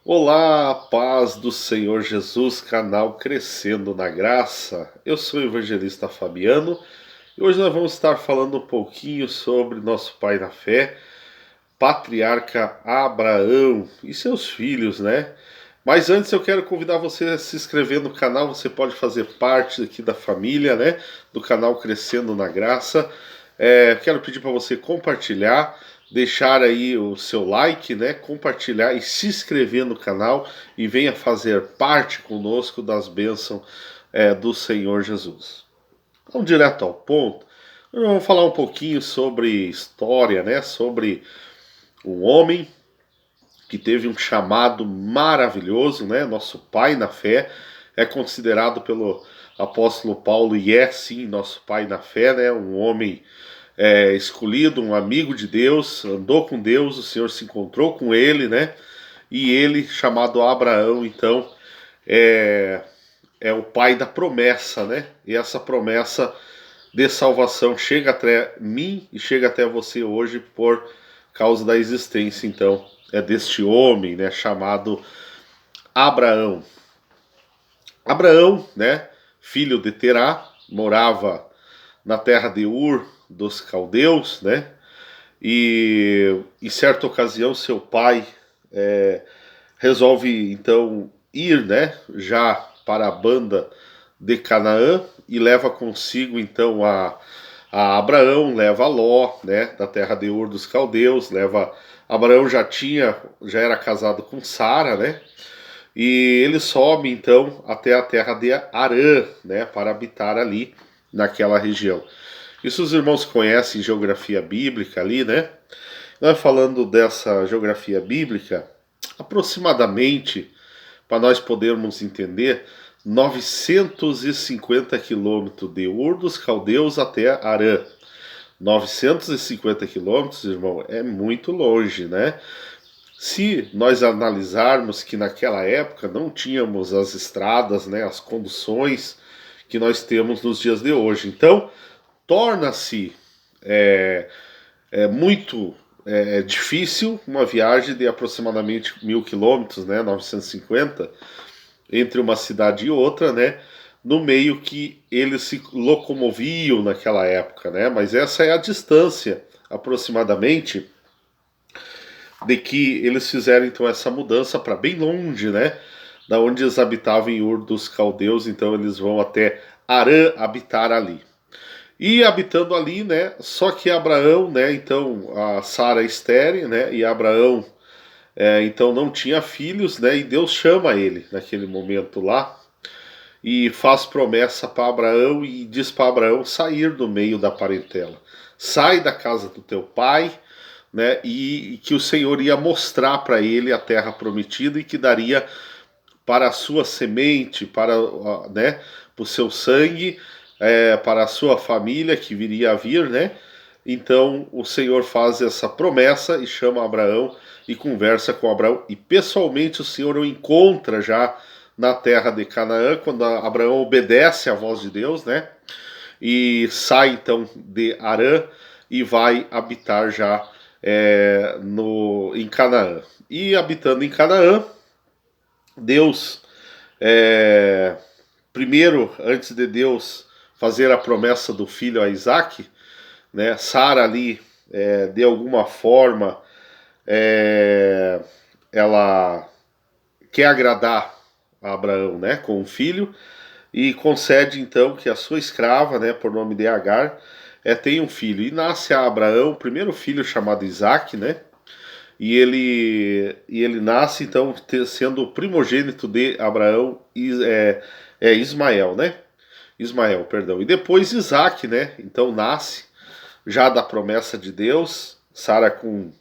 Olá, paz do Senhor Jesus, canal Crescendo na Graça. Eu sou o evangelista Fabiano e hoje nós vamos estar falando um pouquinho sobre nosso pai na fé, patriarca Abraão e seus filhos, né? Mas antes eu quero convidar você a se inscrever no canal, você pode fazer parte aqui da família, né? Do canal Crescendo na Graça. Quero pedir para você compartilhar, deixar aí o seu like, né? Compartilhar e se inscrever no canal e venha fazer parte conosco das bênçãos do Senhor Jesus. Vamos direto ao ponto. Vamos falar um pouquinho sobre história, né? Sobre um homem que teve um chamado maravilhoso, né? Nosso pai na fé, é considerado pelo apóstolo Paulo e é sim nosso pai na fé, né? Um homem escolhido, um amigo de Deus, andou com Deus, o Senhor se encontrou com ele, né? E ele, chamado Abraão, então, é, é o pai da promessa, né? E essa promessa de salvação chega até mim e chega até você hoje por causa da existência, então, deste homem, né? Chamado Abraão. Abraão, né? Filho de Terá, morava na terra de Ur dos caldeus, né? E em certa ocasião seu pai resolve então ir, né, já para a banda de Canaã e leva consigo então a Abraão, leva a Ló, né, da terra de Ur dos caldeus, leva Abraão já era casado com Sara, né? E ele sobe então até a terra de Arã, né, para habitar ali naquela região. Isso os irmãos conhecem geografia bíblica ali, né? Nós falando dessa geografia bíblica, aproximadamente, para nós podermos entender, 950 quilômetros de Ur dos Caldeus até Arã. 950 quilômetros, irmão, é muito longe, né? Se nós analisarmos que naquela época não tínhamos as estradas, né, as conduções que nós temos nos dias de hoje. Então, torna-se muito difícil uma viagem de aproximadamente 1.000 quilômetros, né, 950, entre uma cidade e outra, né, no meio que eles se locomoviam naquela época, né, mas essa é a distância aproximadamente de que eles fizeram então essa mudança para bem longe, né, da onde eles habitavam em Ur dos Caldeus, então eles vão até Arã habitar ali. E habitando ali, né? Só que Abraão, né? Então a Sara é estéril, né? E Abraão, então não tinha filhos, né? E Deus chama ele naquele momento lá e faz promessa para Abraão e diz para Abraão sair do meio da parentela, sai da casa do teu pai, né? E que o Senhor ia mostrar para ele a terra prometida e que daria para a sua semente, né? Para o seu sangue, para a sua família que viria a vir, né? Então o Senhor faz essa promessa e chama Abraão e conversa com Abraão. E pessoalmente o Senhor o encontra já na terra de Canaã, quando Abraão obedece à voz de Deus, né? E sai então de Arã e vai habitar já em Canaã. E habitando em Canaã, Deus, é, primeiro, antes de Deus fazer a promessa do filho a Isaac, né, Sara ali, de alguma forma, é, ela quer agradar a Abraão, né, com o filho, e concede então que a sua escrava, né, por nome de Agar, tenha um filho. E nasce a Abraão, o primeiro filho chamado Isaac, né, e ele nasce então sendo o primogênito de Abraão, Ismael, né? Ismael, perdão. E depois Isaac, né? Então nasce já da promessa de Deus, Sara com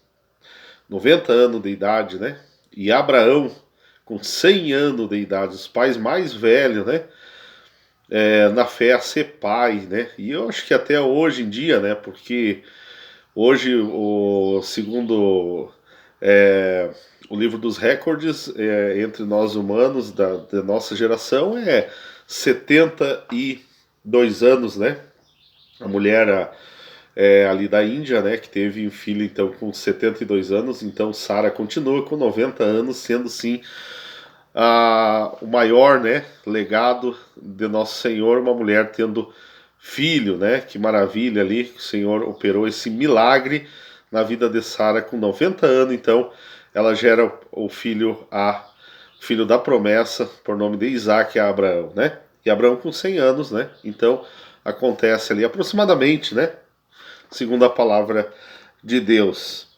90 anos de idade, né? E Abraão com 100 anos de idade, os pais mais velhos, né? Na fé a ser pai, né? E eu acho que até hoje em dia, né? Porque hoje, segundo o livro dos recordes, entre nós humanos da nossa geração, 72 anos, né? A mulher ali da Índia, né, que teve um filho então com 72 anos, então Sara continua com 90 anos, sendo sim o maior, né, legado de Nosso Senhor, uma mulher tendo filho, né, que maravilha ali, que o Senhor operou esse milagre na vida de Sara com 90 anos, então ela gera o filho da promessa, por nome de Isaac, a Abraão, né, e Abraão com 100 anos, né, então acontece ali aproximadamente, né, segundo a palavra de Deus.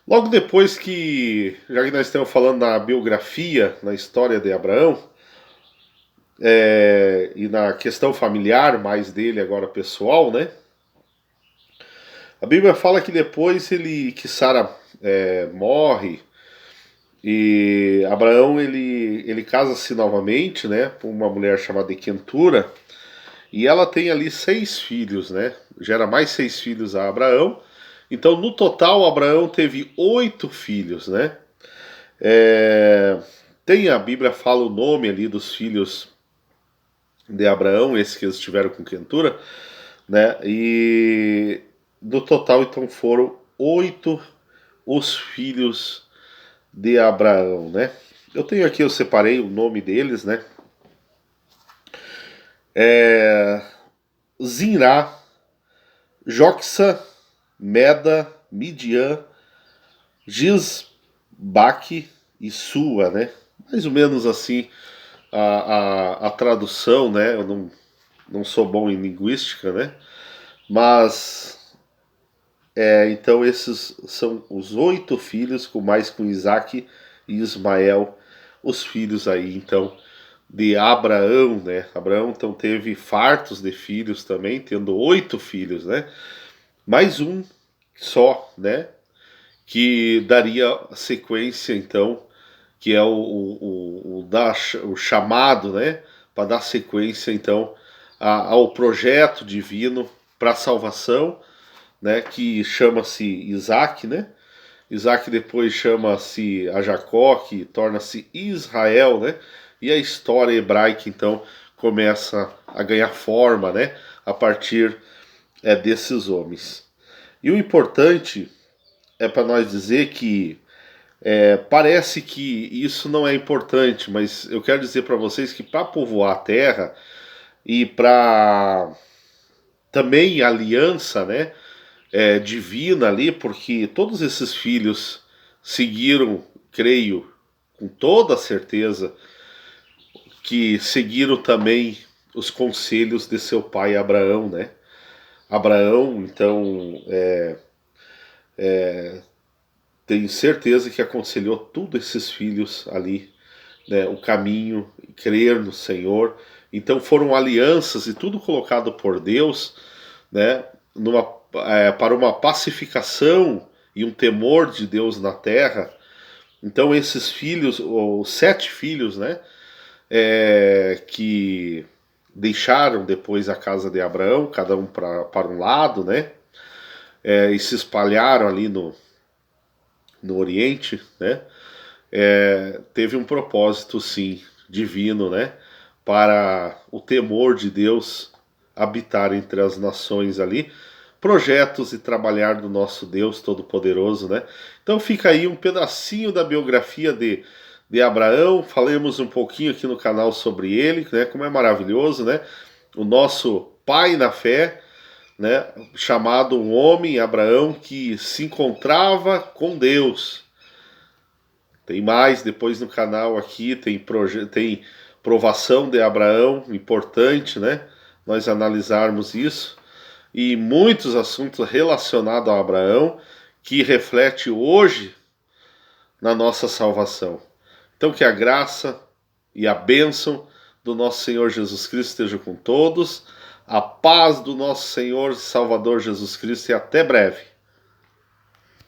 Logo depois já que nós estamos falando na biografia, na história de Abraão, e na questão familiar mais dele agora pessoal, né? A Bíblia fala que depois que Sara morre e Abraão ele casa-se novamente, né? Com uma mulher chamada Quentura, e ela tem ali 6 filhos, né? Gera mais 6 filhos a Abraão. Então, no total, Abraão teve 8 filhos, né? A Bíblia fala o nome ali dos filhos de Abraão, esses que eles tiveram com Quentura, né? E no total, então, foram 8 os filhos de Abraão, né? Eu separei o nome deles, né? Zinrá, Joxa, Meda, Midian, Gisbaque e Sua, né? Mais ou menos assim a tradução, né? Eu não sou bom em linguística, né? Mas então esses são os 8 filhos, com Isaac e Ismael, os filhos aí então de Abraão, né? Abraão então teve fartos de filhos também, tendo 8 filhos, né? Mais um só, né? Que daria sequência então, que é o chamado, né? Para dar sequência então ao projeto divino para a salvação, né, que chama-se Isaac, né? Isaac depois chama-se a Jacó, que torna-se Israel, né? E a história hebraica então começa a ganhar forma, né? A partir desses homens. E o importante é para nós dizer que parece que isso não é importante, mas eu quero dizer para vocês que para povoar a terra e para também a aliança, né? Divina ali, porque todos esses filhos seguiram, creio, com toda certeza, que seguiram também os conselhos de seu pai Abraão, né? Abraão, então, tenho certeza que aconselhou todos esses filhos ali, né? O caminho, crer no Senhor. Então foram alianças e tudo colocado por Deus, né? Para uma pacificação e um temor de Deus na terra. Então esses filhos, os 7 filhos, né, que deixaram depois a casa de Abraão, cada um para um lado, né, e se espalharam ali no Oriente, né, teve um propósito, sim, divino, né, para o temor de Deus habitar entre as nações ali, projetos e trabalhar do nosso Deus Todo-Poderoso, né? Então fica aí um pedacinho da biografia de Abraão, falemos um pouquinho aqui no canal sobre ele, né? Como é maravilhoso, né? O nosso pai na fé, né? Chamado um homem, Abraão, que se encontrava com Deus. Tem mais depois no canal aqui, tem provação de Abraão, importante, né? Nós analisarmos isso. E muitos assuntos relacionados a Abraão que reflete hoje na nossa salvação. Então que a graça e a bênção do nosso Senhor Jesus Cristo esteja com todos, a paz do nosso Senhor e Salvador Jesus Cristo e até breve.